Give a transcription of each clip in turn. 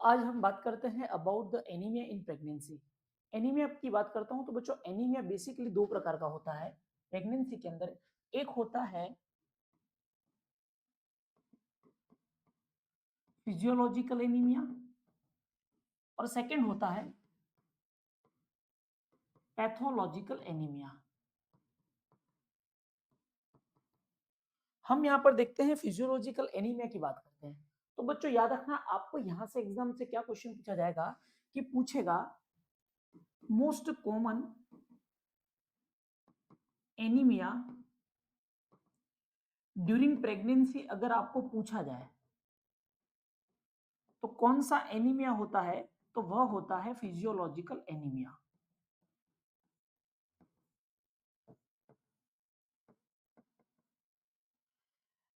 आज हम बात करते हैं about the anaemia in pregnancy. Anaemia की बात करता हूं तो बच्चों एनीमिया बेसिकली दो प्रकार का होता है प्रेगनेंसी के अंदर। एक होता है फिजियोलॉजिकल एनीमिया और सेकंड होता है पैथोलॉजिकल एनीमिया। हम यहां पर देखते हैं फिजियोलॉजिकल एनीमिया की बात करते हैं। तो बच्चों याद रखना, आपको यहां से एग्जाम से क्या क्वेश्चन पूछा जाएगा कि पूछेगा most common anaemia during pregnancy. अगर आपको पूछा जाए तो कौन सा एनीमिया होता है, तो वह होता है फिजियोलॉजिकल एनीमिया।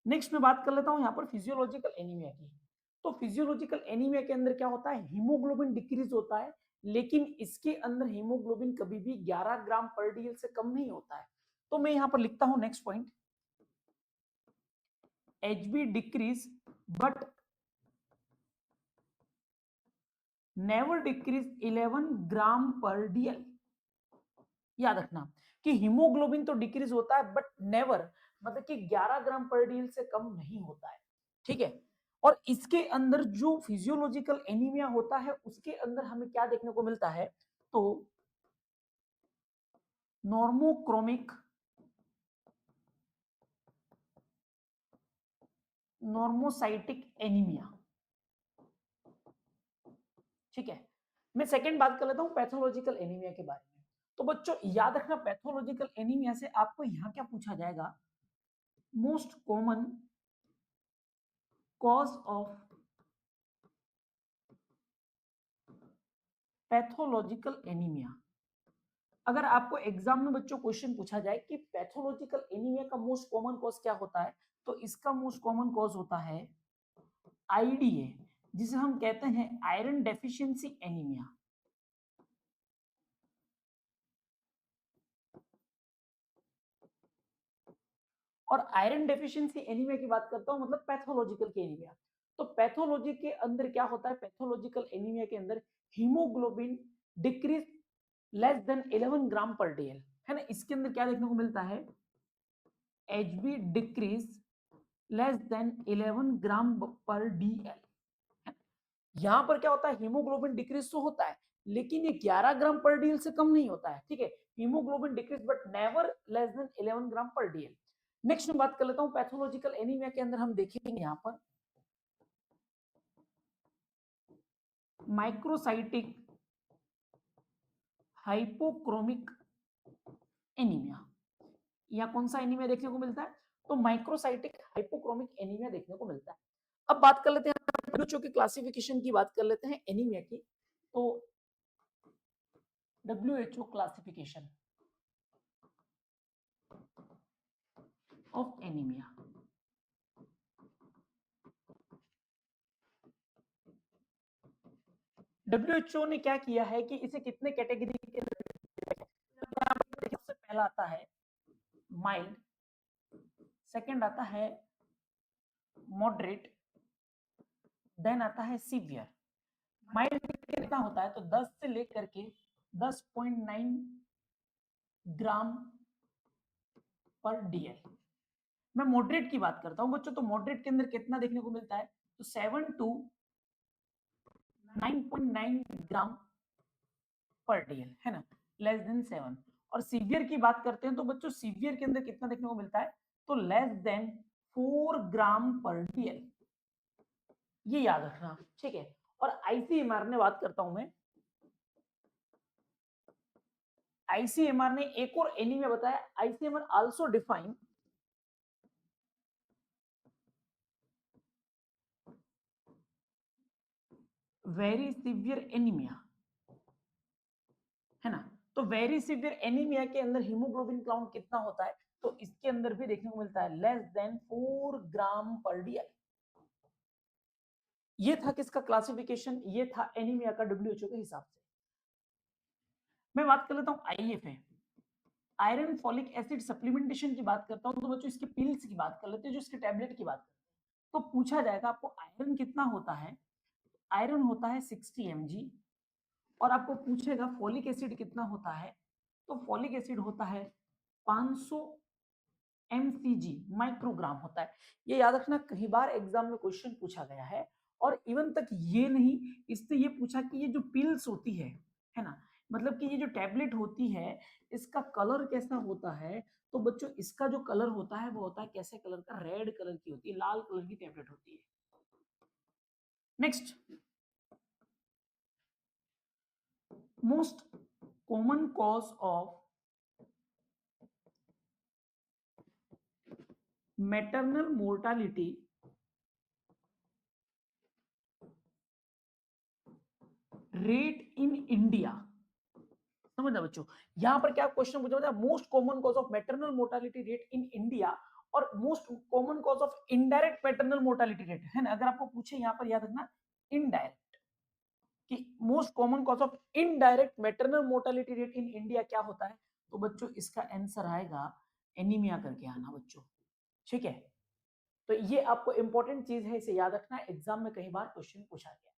नेक्स्ट मैं बात कर लेता हूं यहां पर फिजियोलॉजिकल एनीमिया की। तो फिजियोलॉजिकल एनीमिया के अंदर क्या होता है, हीमोग्लोबिन डिक्रीज होता है, लेकिन इसके अंदर हीमोग्लोबिन कभी भी 11 ग्राम पर डीएल से कम नहीं होता है। तो मैं यहां पर लिखता हूं next point, HB decrease but never decrease 11 ग्राम पर डीएल। याद रखना कि हीमोग्लोबिन तो डिक्रीज होता है बट नेवर मतलब कि 11 ग्राम पर डीएल से कम नहीं होता है। ठीक है। और इसके अंदर जो फिजियोलॉजिकल एनीमिया होता है उसके अंदर हमें क्या देखने को मिलता है, तो नॉर्मोक्रोमिक नॉर्मोसाइटिक एनीमिया। ठीक है। मैं सेकंड बात कर लेता हूं पैथोलॉजिकल एनीमिया के बारे में। तो बच्चों याद रखना, पैथोलॉजिकल एनीमिया से आपको यहां क्या पूछा जाएगा, most common cause of pathological anaemia. अगर आपको एग्जाम में बच्चों क्वेश्चन पूछा जाए कि पैथोलॉजिकल एनीमिया का मोस्ट कॉमन कॉज क्या होता है, तो इसका मोस्ट कॉमन कॉज होता है आईडीए, जिसे हम कहते हैं आयरन डेफिशिएंसी एनीमिया। और आयरन डेफिशिएंसी एनीमिया की बात करता हूं मतलब पैथोलॉजिकल की एनीमिया। तो पैथोलॉजी के अंदर क्या होता है, पैथोलॉजिकल एनीमिया के अंदर हीमोग्लोबिन डिक्रीज लेस देन 11 ग्राम पर डीएल, है ना। इसके अंदर क्या देखने को मिलता है, एचबी डिक्रीज लेस देन 11 ग्राम पर डीएल। यहां पर क्या होता है, हीमोग्लोबिन डिक्रीज तो होता है लेकिन ये 11 ग्राम पर डीएल से कम नहीं होता है। ठीक है, haemoglobin decrease but never less than 11 ग्राम पर डीएल। नेक्स्ट मैं बात कर लेता हूं पैथोलॉजिकल एनीमिया के अंदर हम देखेंगे यहां पर माइक्रोसाइटिक हाइपोक्रोमिक एनीमिया। या कौन सा एनीमिया देखने को मिलता है, तो माइक्रोसाइटिक हाइपोक्रोमिक एनीमिया देखने को मिलता है। अब बात कर लेते हैं डब्ल्यूएचओ की क्लासिफिकेशन की, बात कर लेते हैं एनीमिया की। तो WHO classification of anaemia. WHO ने क्या किया है कि इसे कितने कैटेगरी के, सबसे पहला आता है माइल्ड, सेकंड आता है मॉडरेट, देन आता है सीवियर। माइल्ड कितना होता है, तो 10 से लेकर के 10.9 ग्राम पर डीएल। मैं मॉडरेट की बात करता हूं बच्चों, तो मॉडरेट के अंदर कितना देखने को मिलता है, तो 7 टू 9.9 ग्राम पर डीएल, है ना, लेस देन 7। और सीवियर की बात करते हैं तो बच्चों सीवियर के अंदर कितना देखने को मिलता है, तो लेस देन 4 ग्राम पर डीएल। ये याद रखना। ठीक है। और आईसीएमआर ने बात करता हूं मैं, आईसीएमआर ने एक और एनीमिया बताया, ICMR also define very severe anaemia, है ना। तो वेरी सीवियर एनीमिया के अंदर हीमोग्लोबिन काउंट कितना होता है, तो इसके अंदर भी देखने को मिलता है लेस देन 4 ग्राम पर डीएल। ये था किसका क्लासिफिकेशन, ये था एनीमिया का डब्ल्यूएचओ के हिसाब से। मैं बात कर लेता हूं IFA, iron folic acid supplementation की बात करता हूं, तो बच्चों इसके पिल्स की बात कर लेते हैं, जो इसके टैबलेट की बात करते हैं। तो पूछा जाएगा आपको आयरन कितना होता है, आयरन होता है 60 mg, और आपको पूछेगा फॉलिक एसिड कितना होता है, तो फॉलिक एसिड होता है 500 mcg, माइक्रोग्राम होता है। ये याद रखना, कई बार एग्जाम में क्वेश्चन पूछा गया है। और इवन तक ये नहीं, इससे ये पूछा कि ये जो पिल्स होती है ना, मतलब कि ये जो टैबलेट होती है, इसका कलर कैसा होता है। तो बच्चों इसका जो कलर होता है वो होता है कैसे कलर का, रेड कलर की होती है, लाल कलर की टैबलेट होती है। Next, most common cause of maternal mortality rate in India. समझना बच्चों, यहां पर क्या क्वेश्चन पूछा था, most common cause of maternal mortality rate in India और most common cause of indirect maternal mortality rate, है ना। अगर आपको पूछे यहां पर याद रखना इनडायरेक्ट, कि most common cause of indirect maternal mortality rate in India क्या होता है, तो बच्चों इसका आंसर आएगा एनीमिया करके आना बच्चों, ठीक है। तो ये आपको इंपॉर्टेंट चीज है, इसे याद रखना, एग्जाम में कई बार क्वेश्चन पूछा गया।